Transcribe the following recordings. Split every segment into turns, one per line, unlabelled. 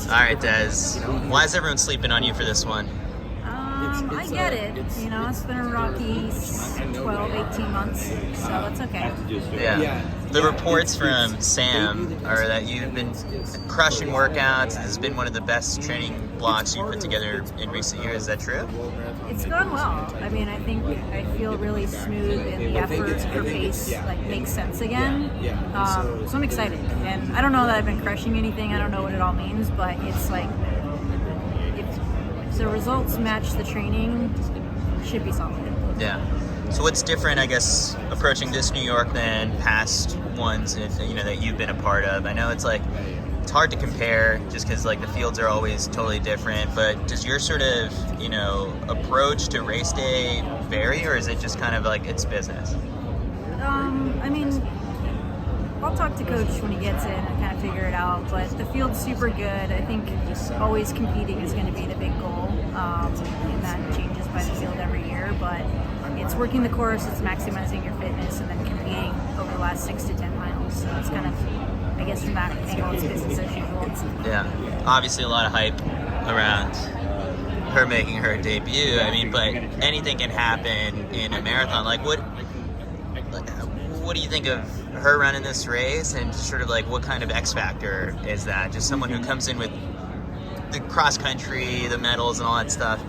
All right, Des. Why is everyone sleeping on you for this one?
I get it. You know, it's been a rocky 12, 18 months, so that's okay.
Yeah. The reports from Sam are that you've been crushing workouts. This has been one of the best training blocks you put together in recent years. Is that true?
It's gone well. I mean, I feel really smooth, and the efforts per pace make sense again. So I'm excited, and I don't know that I've been crushing anything. I don't know what it all means, but it's like if the results match the training, it should be solid.
Yeah. So what's different, I guess, approaching this New York than past ones, that you've been a part of? I know it's hard to compare just because the fields are always totally different, but does your sort of, approach to race day vary, or is it just kind of it's business?
I mean, I'll talk to Coach when he gets in and kind of figure it out, but the field's super good. I think always competing is going to be the big goal, and that changes by the field every year, but it's working the course, it's maximizing your fitness, and then competing over the last 6 to 10 miles. So it's kind of, I guess from that angle, it's business as usual.
Yeah, obviously a lot of hype around her making her debut. I mean, but anything can happen in a marathon. What do you think of her running this race, and sort of what kind of X factor is that? Just someone who comes in with the cross country, the medals, and all that stuff,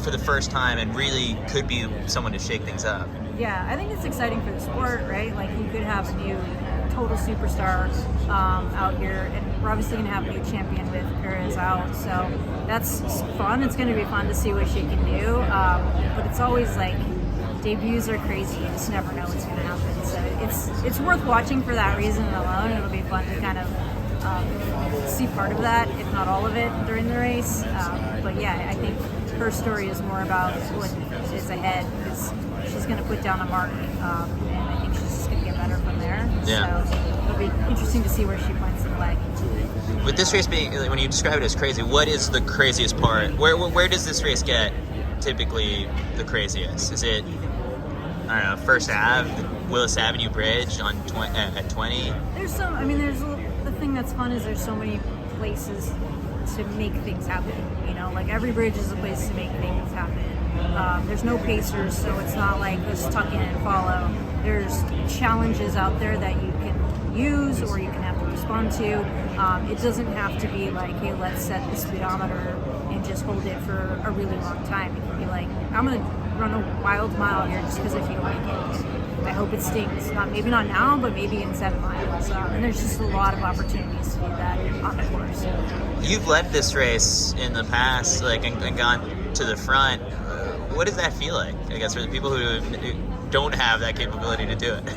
for the first time, and really could be someone to shake things up.
Yeah, I think it's exciting for the sport, right? You could have a new total superstar out here, and we're obviously going to have a new champion with Perez out, so that's fun. It's going to be fun to see what she can do, but it's always debuts are crazy. You just never know what's going to happen. So it's worth watching for that reason alone. It'll be fun to kind of see part of that, if not all of it, during the race. But yeah, I think her story is more about what is ahead, because she's going to put down a mark, and I think she's just going to get better from there.
Yeah.
So it'll be interesting to see where she finds the leg.
With this race being, when you describe it as crazy, what is the craziest part? Where does this race get typically the craziest? Is it, I don't know, First Ave, Willis Avenue Bridge at 20?
The thing that's fun is there's so many places to make things happen. Every bridge is a place to make things happen. There's no pacers, so it's not let's tuck in and follow. There's challenges out there that you can use or you can have to respond to. It doesn't have to be hey, let's set the speedometer and just hold it for a really long time. It can be I'm going to run a wild mile here just because I feel like it. I hope it stings. Maybe not now, but maybe in 7 miles. And there's just a lot of opportunities to do that on the course.
You've led this race in the past, and gone to the front. What does that feel like, I guess, for the people who don't have that capability to do it?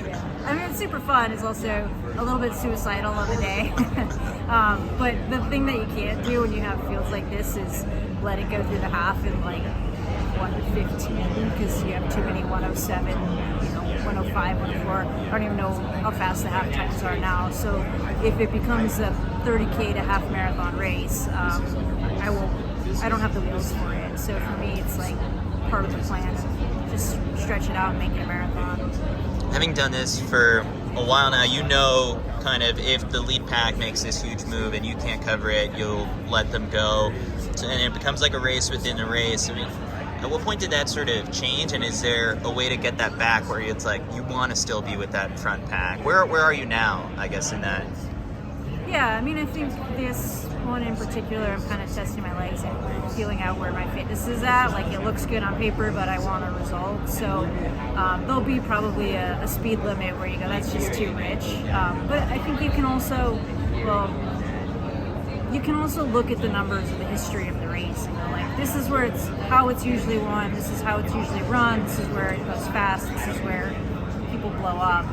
I mean, it's super fun. It's also a little bit suicidal of a day. But the thing that you can't do when you have fields like this is let it go through the half in 1:15, because you have too many 1:07, 1:05, 1:04. I don't even know how fast the half times are now. So if it becomes a 30K to half marathon race, I don't have the wheels for it. So for me, it's part of the plan. Just stretch it out and make it a marathon.
Having done this for a while now, kind of if the lead pack makes this huge move and you can't cover it, you'll let them go. And it becomes like a race within a race. I mean, at what point did that sort of change, and is there a way to get that back where it's you want to still be with that front pack? Where are you now, I guess, in that?
Yeah, I mean, I think this one in particular, I'm kind of testing my legs and feeling out where my fitness is at. It looks good on paper, but I want a result. So there'll be probably a speed limit where you go, that's just too rich. But I think you can also, look at the numbers of the history of the race and go this is where how it's usually won, this is how it's usually run, this is where it goes fast, this is where people blow up.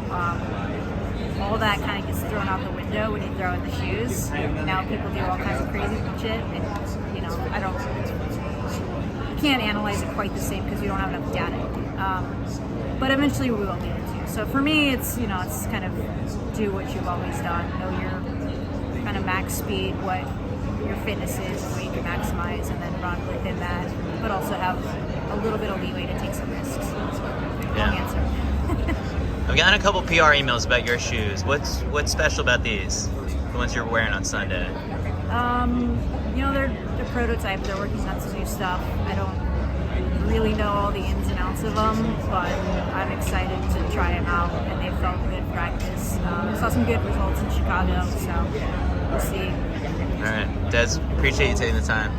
All that kind of gets thrown out the window when you throw in the shoes. Now people do all kinds of crazy shit, and you can't analyze it quite the same because we don't have enough data. But eventually we will be able to. So for me, it's it's kind of do what you've always done. Know your kind of max speed, what your fitness is, what you can maximize, and then run within that. But also have a little bit of leeway to take some risks. Long answer.
I've gotten a couple PR emails about your shoes. What's special about these? The ones you're wearing on Sunday?
They're the prototype. They're working on some new stuff. I don't really know all the ins and outs of them, but I'm excited to try them out, and they felt good practice. Saw some good results in Chicago, so we'll see.
All right, Des, appreciate you taking the time.